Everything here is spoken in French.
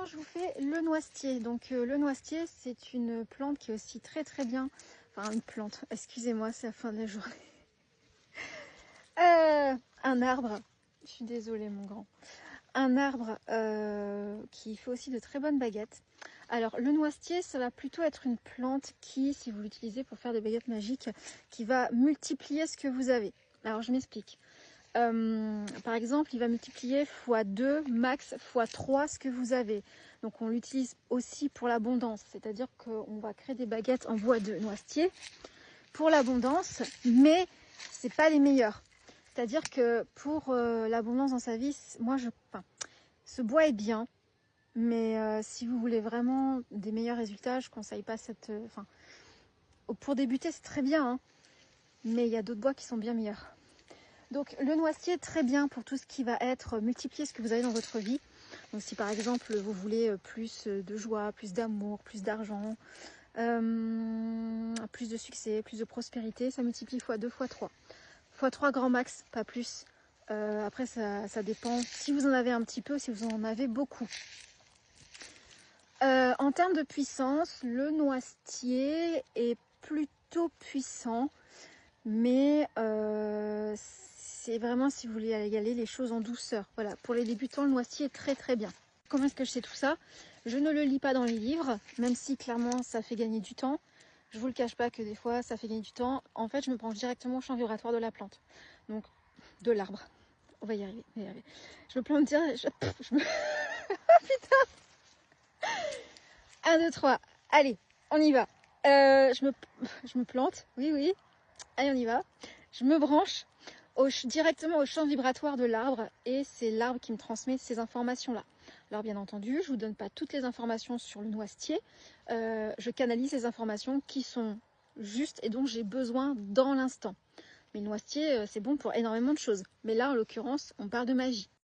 je vous fais le noisetier. Donc le noisetier, c'est une plante qui est aussi très très bien. Enfin une plante, excusez-moi, c'est la fin de la journée. Un arbre, je suis désolée mon grand. Un arbre qui fait aussi de très bonnes baguettes. Alors le noisetier, ça va plutôt être une plante qui, si vous l'utilisez pour faire des baguettes magiques, qui va multiplier ce que vous avez. Alors je m'explique. Par exemple, il va multiplier x2, max x3 ce que vous avez. Donc on l'utilise aussi pour l'abondance, c'est-à-dire qu'on va créer des baguettes en bois de noisetier pour l'abondance, mais c'est pas les meilleurs. C'est-à-dire que pour l'abondance dans sa vie, ce bois est bien, mais si vous voulez vraiment des meilleurs résultats, je ne conseille pas cette... pour débuter, c'est très bien, hein, mais il y a d'autres bois qui sont bien meilleurs. Donc le noisetier est très bien pour tout ce qui va être multiplier ce que vous avez dans votre vie. Donc si par exemple vous voulez plus de joie, plus d'amour, plus d'argent, plus de succès, plus de prospérité, ça multiplie x2, x3. x3 grand max, pas plus. Après ça dépend si vous en avez un petit peu, si vous en avez beaucoup. En termes de puissance, le noisetier est plutôt puissant, mais c'est vraiment si vous voulez y aller les choses en douceur. Voilà, pour les débutants, le noisetier est très très bien. Comment est-ce que je sais tout ça? Je ne le lis pas dans les livres, même si clairement ça fait gagner du temps. Je vous le cache pas que des fois ça fait gagner du temps. En fait, je me branche directement au champ vibratoire de la plante, donc de l'arbre. On va y arriver, on va y arriver. Je me plante direct. Putain. 1, 2, 3. Allez, on y va. Je me plante. Oui, oui. Allez, on y va. Je me branche directement au champ vibratoire de l'arbre et c'est l'arbre qui me transmet ces informations-là. Alors bien entendu, je ne vous donne pas toutes les informations sur le noisetier. Je canalise les informations qui sont justes et dont j'ai besoin dans l'instant. Mais le noisetier, c'est bon pour énormément de choses. Mais là, en l'occurrence, on parle de magie.